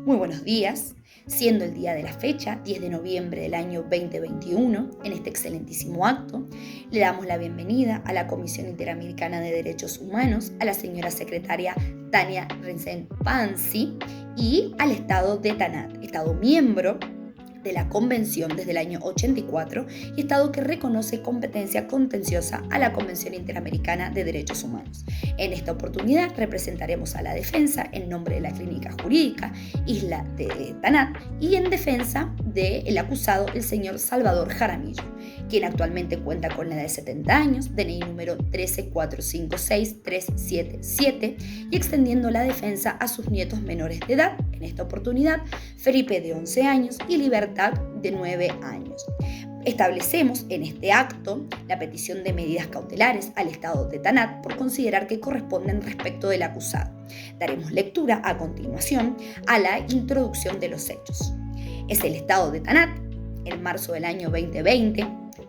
Muy buenos días, siendo el día de la fecha, 10 de noviembre del año 2021, en este excelentísimo acto, le damos la bienvenida a la Comisión Interamericana de Derechos Humanos, a la señora secretaria Tania Rensen-Pansi y al Estado de Tanat, Estado miembro de la Convención desde el año 84 y Estado que reconoce competencia contenciosa a la Convención Interamericana de Derechos Humanos. En esta oportunidad representaremos a la defensa en nombre de la Clínica Jurídica Isla de Tanat y en defensa del acusado, el señor Salvador Jaramillo, quien actualmente cuenta con la edad de 70 años, DNI número 13456-377, y extendiendo la defensa a sus nietos menores de edad, en esta oportunidad Felipe de 11 años y Libertad de 9 años. Establecemos en este acto la petición de medidas cautelares al Estado de Tanat por considerar que corresponden respecto del acusado. Daremos lectura a continuación a la introducción de los hechos. Es el Estado de Tanat, en marzo del año 2020,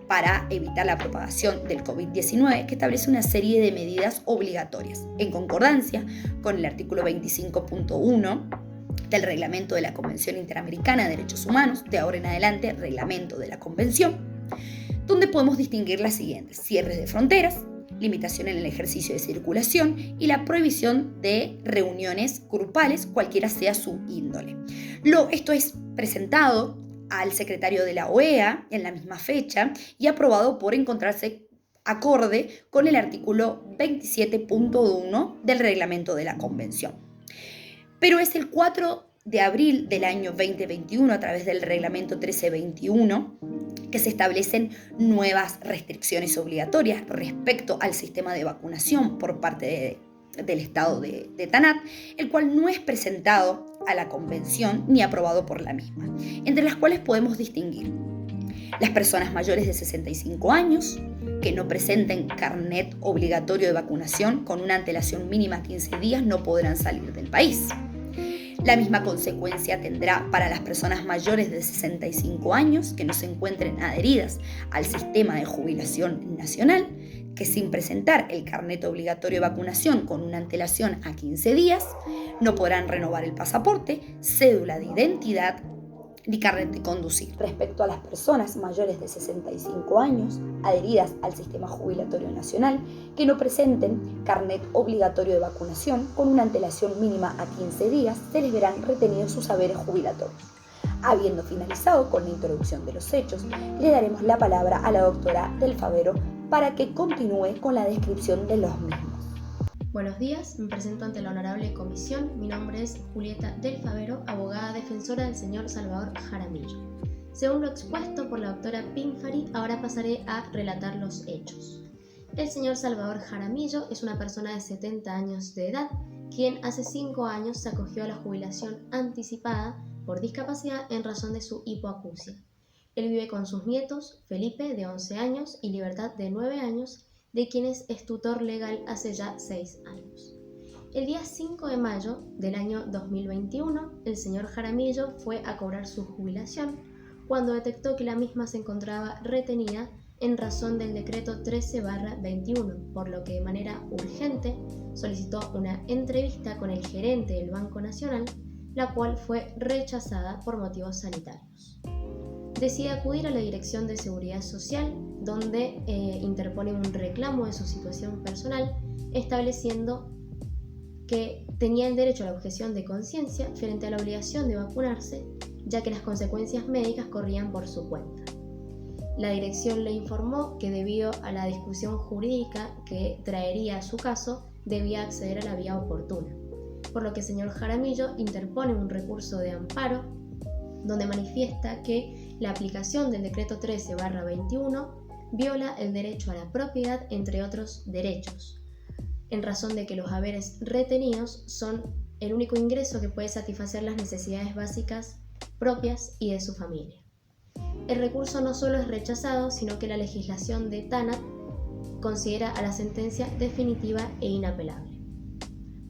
para evitar la propagación del COVID-19, que establece una serie de medidas obligatorias, en concordancia con el artículo 25.1 del Reglamento de la Convención Interamericana de Derechos Humanos, de ahora en adelante Reglamento de la Convención, donde podemos distinguir las siguientes: cierres de fronteras, limitación en el ejercicio de circulación y la prohibición de reuniones grupales, cualquiera sea su índole. Esto es presentado al secretario de la OEA en la misma fecha y aprobado por encontrarse acorde con el artículo 27.1 del Reglamento de la Convención. Pero es el 4 de abril del año 2021, a través del Reglamento 1321, que se establecen nuevas restricciones obligatorias respecto al sistema de vacunación por parte del Estado de Tanat, el cual no es presentado a la Convención ni aprobado por la misma, entre las cuales podemos distinguir las personas mayores de 65 años que no presenten carnet obligatorio de vacunación con una antelación mínima a 15 días no podrán salir del país. La misma consecuencia tendrá para las personas mayores de 65 años que no se encuentren adheridas al sistema de jubilación nacional, que sin presentar el carnet obligatorio de vacunación con una antelación a 15 días, no podrán renovar el pasaporte, cédula de identidad ni carnet de conducir. Respecto a las personas mayores de 65 años adheridas al sistema jubilatorio nacional que no presenten carnet obligatorio de vacunación con una antelación mínima a 15 días, se les verán retenidos sus haberes jubilatorios. Habiendo finalizado con la introducción de los hechos, le daremos la palabra a la doctora Del Favero para que continúe con la descripción de los mismos. Buenos días, me presento ante la honorable comisión. Mi nombre es Julieta Del Favero, abogada defensora del señor Salvador Jaramillo. Según lo expuesto por la doctora Pinfari, ahora pasaré a relatar los hechos. El señor Salvador Jaramillo es una persona de 70 años de edad, quien hace 5 años se acogió a la jubilación anticipada por discapacidad en razón de su hipoacusia. Él vive con sus nietos, Felipe, de 11 años, y Libertad, de 9 años, de quienes es tutor legal hace ya 6 años. El día 5 de mayo del año 2021, el señor Jaramillo fue a cobrar su jubilación cuando detectó que la misma se encontraba retenida en razón del decreto 13/21, por lo que de manera urgente solicitó una entrevista con el gerente del Banco Nacional, la cual fue rechazada por motivos sanitarios. Decide acudir a la Dirección de Seguridad Social, donde interpone un reclamo de su situación personal, estableciendo que tenía el derecho a la objeción de conciencia frente a la obligación de vacunarse, ya que las consecuencias médicas corrían por su cuenta. La dirección le informó que debido a la discusión jurídica que traería su caso, debía acceder a la vía oportuna, por lo que el señor Jaramillo interpone un recurso de amparo donde manifiesta que la aplicación del decreto 13/21 viola el derecho a la propiedad, entre otros derechos, en razón de que los haberes retenidos son el único ingreso que puede satisfacer las necesidades básicas propias y de su familia. El recurso no solo es rechazado, sino que la legislación de Tanat considera a la sentencia definitiva e inapelable.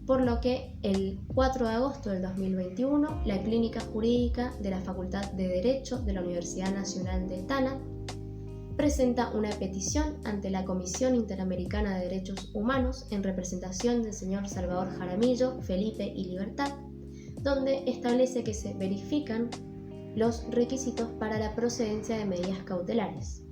Por lo que el 4 de agosto del 2021, la Clínica Jurídica de la Facultad de Derecho de la Universidad Nacional de Tanat presenta una petición ante la Comisión Interamericana de Derechos Humanos en representación del señor Salvador Jaramillo, Felipe y Libertad, donde establece que se verifican los requisitos para la procedencia de medidas cautelares.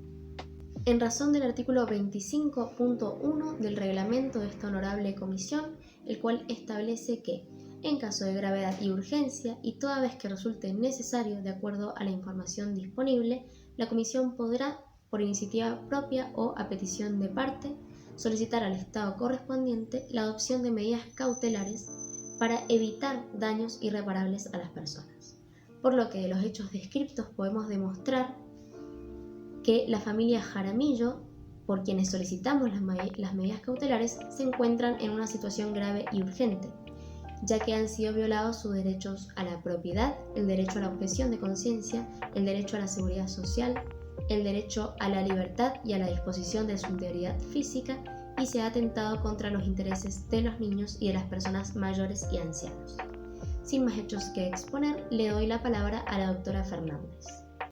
En razón del artículo 25.1 del reglamento de esta honorable comisión, el cual establece que, en caso de gravedad y urgencia, y toda vez que resulte necesario de acuerdo a la información disponible, la comisión podrá, por iniciativa propia o a petición de parte, solicitar al Estado correspondiente la adopción de medidas cautelares para evitar daños irreparables a las personas. Por lo que de los hechos descriptos podemos demostrar que la familia Jaramillo, por quienes solicitamos las medidas cautelares, se encuentran en una situación grave y urgente, ya que han sido violados sus derechos a la propiedad, el derecho a la objeción de conciencia, el derecho a la seguridad social, el derecho a la libertad y a la disposición de su integridad física, y se ha atentado contra los intereses de los niños y de las personas mayores y ancianos. Sin más hechos que exponer, le doy la palabra a la doctora Fernández.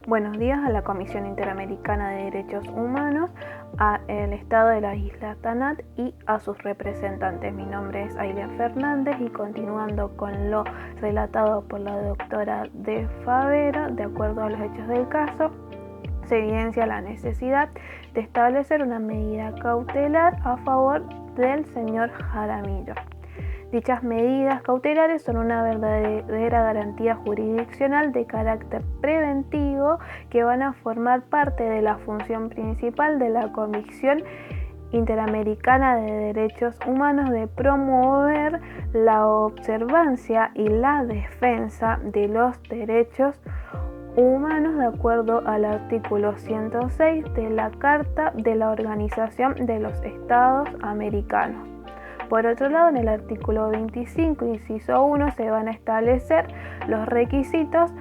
Buenos días a la Comisión Interamericana de Derechos Humanos, al Estado de la Isla Tanat y a sus representantes. Mi nombre es Aileen Fernández y continuando con lo relatado por la doctora Del Favero, de acuerdo a los hechos del caso, se evidencia la necesidad de establecer una medida cautelar a favor del señor Jaramillo. Dichas medidas cautelares son una verdadera garantía jurisdiccional de carácter preventivo que van a formar parte de la función principal de la Comisión Interamericana de Derechos Humanos de promover la observancia y la defensa de los derechos humanos de acuerdo al artículo 106 de la Carta de la Organización de los Estados Americanos. Por otro lado, en el artículo 25, inciso 1, se van a establecer los requisitos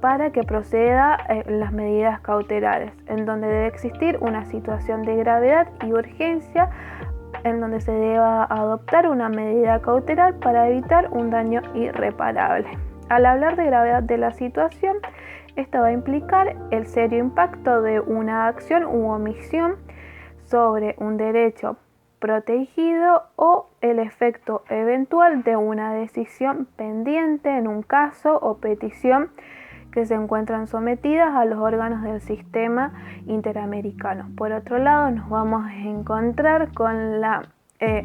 para que proceda las medidas cautelares, en donde debe existir una situación de gravedad y urgencia, en donde se deba adoptar una medida cautelar para evitar un daño irreparable. Al hablar de gravedad de la situación, esto va a implicar el serio impacto de una acción u omisión sobre un derecho protegido o el efecto eventual de una decisión pendiente en un caso o petición que se encuentran sometidas a los órganos del sistema interamericano. Por otro lado, nos vamos a encontrar con la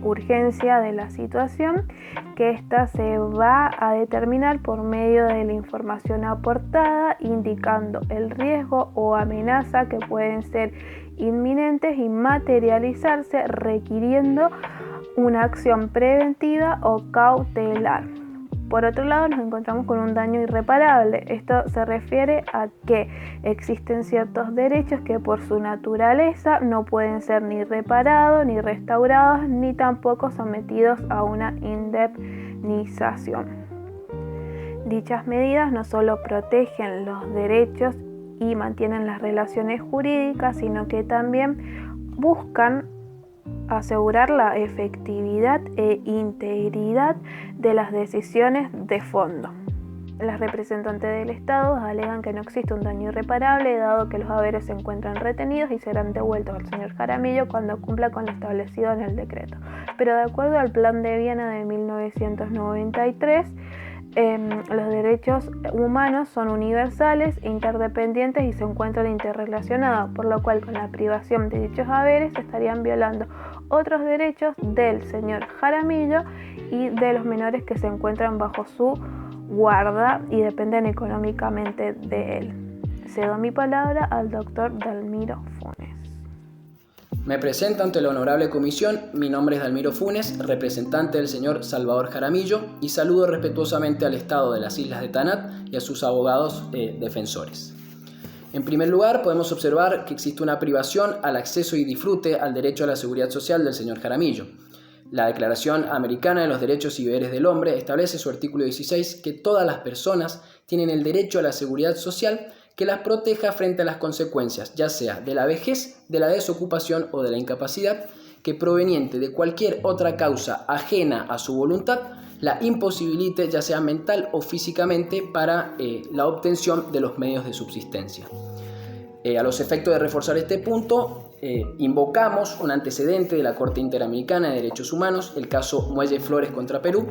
urgencia de la situación, que ésta se va a determinar por medio de la información aportada, indicando el riesgo o amenaza que pueden ser inminentes y materializarse requiriendo una acción preventiva o cautelar. Por otro lado, nos encontramos con un daño irreparable. Esto se refiere a que existen ciertos derechos que por su naturaleza no pueden ser ni reparados, ni restaurados, ni tampoco sometidos a una indemnización. Dichas medidas no solo protegen los derechos y mantienen las relaciones jurídicas, sino que también buscan asegurar la efectividad e integridad de las decisiones de fondo. Las representantes del Estado alegan que no existe un daño irreparable, dado que los haberes se encuentran retenidos y serán devueltos al señor Jaramillo cuando cumpla con lo establecido en el decreto. Pero de acuerdo al Plan de Viena de 1993, los derechos humanos son universales, interdependientes y se encuentran interrelacionados, por lo cual con la privación de dichos haberes se estarían violando otros derechos del señor Jaramillo y de los menores que se encuentran bajo su guarda y dependen económicamente de él. Cedo mi palabra al doctor Dalmiro Funes. Me presento ante la honorable comisión. Mi nombre es Dalmiro Funes, representante del señor Salvador Jaramillo, y saludo respetuosamente al Estado de las Islas de Tanat y a sus abogados defensores. En primer lugar, podemos observar que existe una privación al acceso y disfrute al derecho a la seguridad social del señor Jaramillo. La Declaración Americana de los Derechos y Deberes del Hombre establece en su artículo 16 que todas las personas tienen el derecho a la seguridad social que las proteja frente a las consecuencias, ya sea de la vejez, de la desocupación o de la incapacidad, que proveniente de cualquier otra causa ajena a su voluntad, la imposibilite, ya sea mental o físicamente, para la obtención de los medios de subsistencia. A los efectos de reforzar este punto, invocamos un antecedente de la Corte Interamericana de Derechos Humanos, el caso Muelle Flores contra Perú,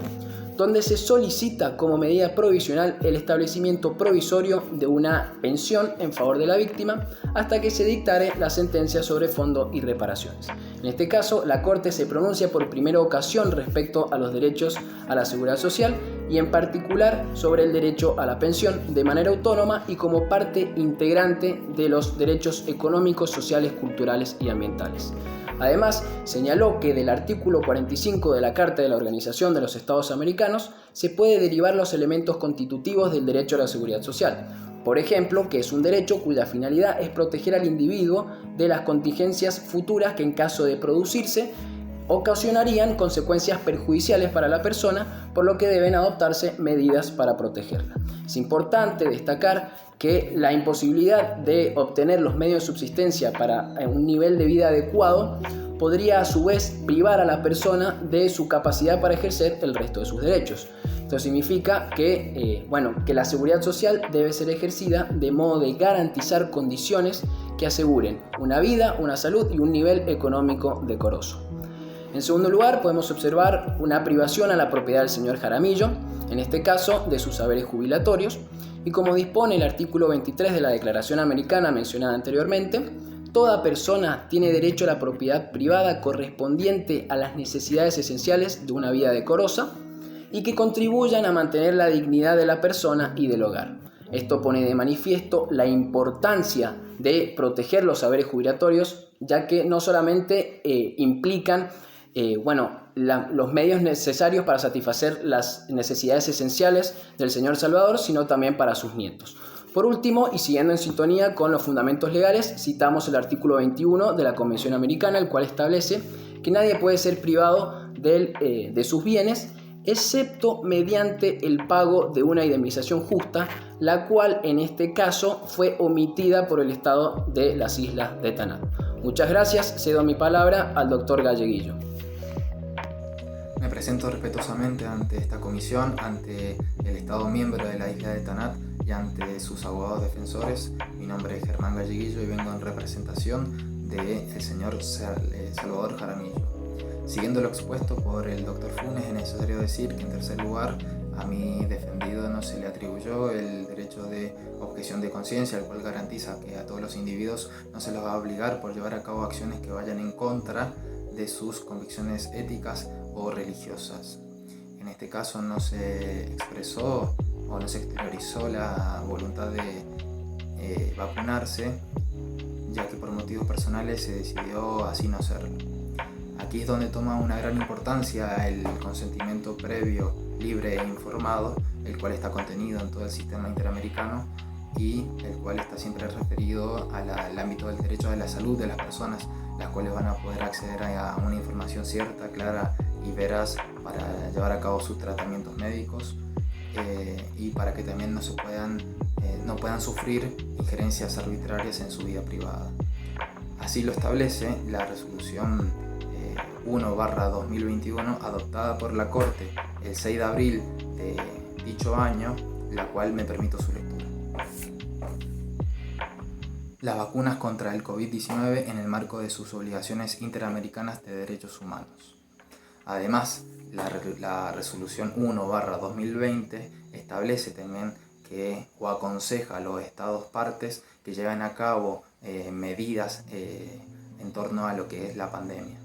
donde se solicita como medida provisional el establecimiento provisorio de una pensión en favor de la víctima hasta que se dictare la sentencia sobre fondo y reparaciones. En este caso, la Corte se pronuncia por primera ocasión respecto a los derechos a la seguridad social y en particular sobre el derecho a la pensión de manera autónoma y como parte integrante de los derechos económicos, sociales, culturales y ambientales. Además, señaló que del artículo 45 de la Carta de la Organización de los Estados Americanos se puede derivar los elementos constitutivos del derecho a la seguridad social. Por ejemplo, que es un derecho cuya finalidad es proteger al individuo de las contingencias futuras que en caso de producirse ocasionarían consecuencias perjudiciales para la persona, por lo que deben adoptarse medidas para protegerla. Es importante destacar que la imposibilidad de obtener los medios de subsistencia para un nivel de vida adecuado podría a su vez privar a la persona de su capacidad para ejercer el resto de sus derechos. Esto significa que la seguridad social debe ser ejercida de modo de garantizar condiciones que aseguren una vida, una salud y un nivel económico decoroso. En segundo lugar, podemos observar una privación a la propiedad del señor Jaramillo, en este caso de sus haberes jubilatorios, y como dispone el artículo 23 de la Declaración Americana mencionada anteriormente, toda persona tiene derecho a la propiedad privada correspondiente a las necesidades esenciales de una vida decorosa y que contribuyan a mantener la dignidad de la persona y del hogar. Esto pone de manifiesto la importancia de proteger los haberes jubilatorios, ya que no solamente implican los medios necesarios para satisfacer las necesidades esenciales del señor Salvador, sino también para sus nietos. Por último, y siguiendo en sintonía con los fundamentos legales, citamos el artículo 21 de la Convención Americana, el cual establece que nadie puede ser privado de sus bienes, excepto mediante el pago de una indemnización justa, la cual en este caso fue omitida por el Estado de las Islas de Tanat. Muchas gracias, cedo mi palabra al doctor Galleguillo. Me presento respetuosamente ante esta comisión, ante el Estado miembro de la isla de Tanat y ante sus abogados defensores. Mi nombre es Germán Galleguillo y vengo en representación del señor Salvador Jaramillo. Siguiendo lo expuesto por el doctor Funes, es necesario decir que en tercer lugar a mi defendido no se le atribuyó el derecho de objeción de conciencia, el cual garantiza que a todos los individuos no se los va a obligar por llevar a cabo acciones que vayan en contra de sus convicciones éticas o religiosas. En este caso no se expresó o no se exteriorizó la voluntad de vacunarse, ya que por motivos personales se decidió así no hacerlo. Aquí es donde toma una gran importancia el consentimiento previo, libre e informado, el cual está contenido en todo el sistema interamericano y el cual está siempre referido al ámbito del derecho de la salud de las personas, las cuales van a poder acceder a una información cierta, clara y veraz para llevar a cabo sus tratamientos médicos y para que también no puedan sufrir injerencias arbitrarias en su vida privada. Así lo establece la resolución 1/2021 adoptada por la Corte el 6 de abril de dicho año, la cual me permito su lectura. Las vacunas contra el COVID-19 en el marco de sus obligaciones interamericanas de derechos humanos. Además, la resolución 1/2020 establece también que o aconseja a los estados partes que lleven a cabo medidas en torno a lo que es la pandemia,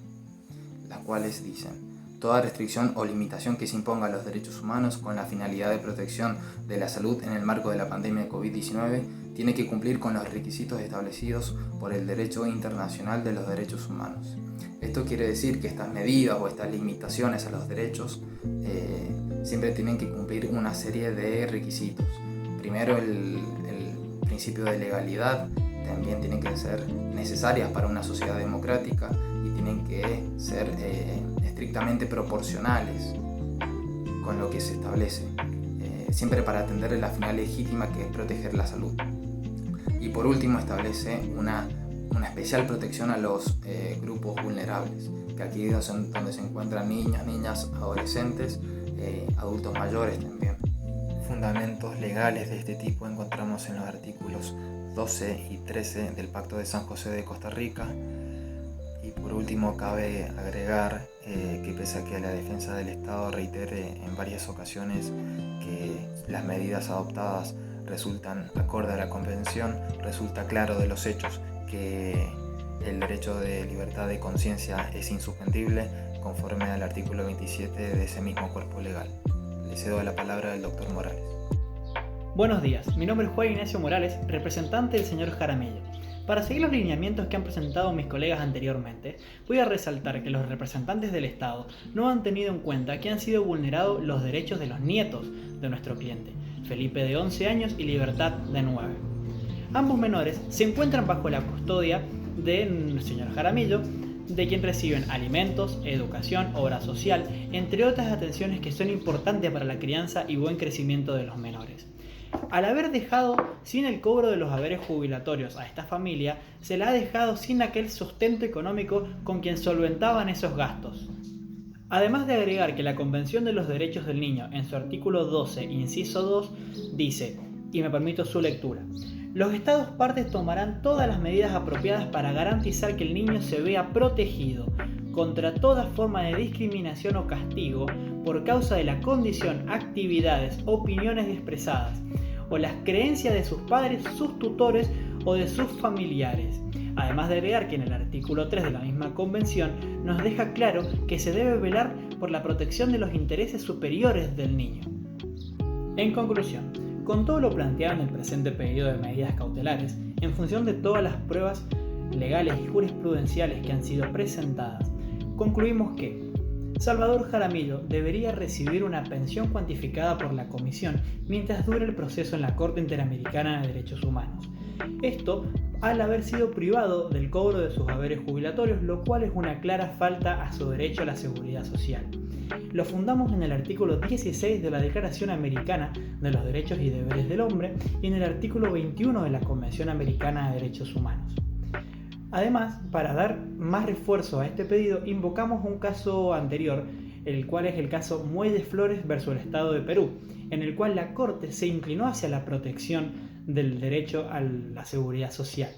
las cuales dicen: toda restricción o limitación que se imponga a los derechos humanos con la finalidad de protección de la salud en el marco de la pandemia de COVID-19 tiene que cumplir con los requisitos establecidos por el derecho internacional de los derechos humanos. Esto quiere decir que estas medidas o estas limitaciones a los derechos siempre tienen que cumplir una serie de requisitos. Primero, el principio de legalidad, también tienen que ser necesarias para una sociedad democrática y tienen que ser estrictamente proporcionales con lo que se establece, siempre para atender la finalidad legítima que es proteger la salud. Y por último establece una especial protección a los grupos vulnerables, que aquí es donde se encuentran niños, niñas, adolescentes, adultos mayores también. Fundamentos legales de este tipo encontramos en los artículos 12 y 13 del Pacto de San José de Costa Rica y Por último, cabe agregar que pese a que la defensa del Estado reitere en varias ocasiones que las medidas adoptadas resultan acorde a la Convención, resulta claro de los hechos que el derecho de libertad de conciencia es insuspendible conforme al artículo 27 de ese mismo cuerpo legal. Le cedo la palabra al doctor Morales. Buenos días, mi nombre es Juan Ignacio Morales, representante del señor Jaramillo. Para seguir los lineamientos que han presentado mis colegas anteriormente, voy a resaltar que los representantes del Estado no han tenido en cuenta que han sido vulnerados los derechos de los nietos de nuestro cliente, Felipe de 11 años y Libertad de 9. Ambos menores se encuentran bajo la custodia del señor Jaramillo, de quien reciben alimentos, educación, obra social, entre otras atenciones que son importantes para la crianza y buen crecimiento de los menores. Al haber dejado sin el cobro de los haberes jubilatorios a esta familia, se la ha dejado sin aquel sustento económico con quien solventaban esos gastos. Además de agregar que la Convención de los Derechos del Niño, en su artículo 12, inciso 2, dice, y me permito su lectura: los Estados partes tomarán todas las medidas apropiadas para garantizar que el niño se vea protegido contra toda forma de discriminación o castigo por causa de la condición, actividades, opiniones expresadas o las creencias de sus padres, sus tutores o de sus familiares. Además de agregar que en el artículo 3 de la misma convención nos deja claro que se debe velar por la protección de los intereses superiores del niño. En conclusión, con todo lo planteado en el presente pedido de medidas cautelares, en función de todas las pruebas legales y jurisprudenciales que han sido presentadas, concluimos que Salvador Jaramillo debería recibir una pensión cuantificada por la Comisión mientras dure el proceso en la Corte Interamericana de Derechos Humanos. Esto al haber sido privado del cobro de sus haberes jubilatorios, lo cual es una clara falta a su derecho a la seguridad social. Lo fundamos en el artículo 16 de la Declaración Americana de los Derechos y Deberes del Hombre y en el artículo 21 de la Convención Americana de Derechos Humanos. Además, para dar más refuerzo a este pedido, invocamos un caso anterior, el cual es el caso Muelles Flores versus el Estado de Perú, en el cual la Corte se inclinó hacia la protección del derecho a la seguridad social.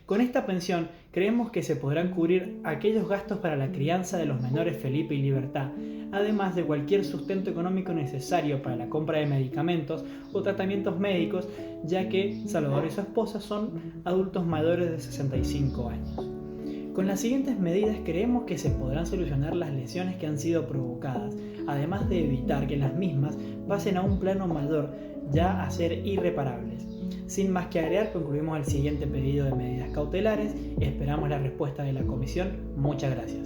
Con esta pensión creemos que se podrán cubrir aquellos gastos para la crianza de los menores Felipe y Libertad, además de cualquier sustento económico necesario para la compra de medicamentos o tratamientos médicos, ya que Salvador y su esposa son adultos mayores de 65 años. Con las siguientes medidas creemos que se podrán solucionar las lesiones que han sido provocadas, además de evitar que las mismas pasen a un plano mayor, ya a ser irreparables. Sin más que agregar, concluimos el siguiente pedido de medidas cautelares. Esperamos la respuesta de la Comisión. Muchas gracias.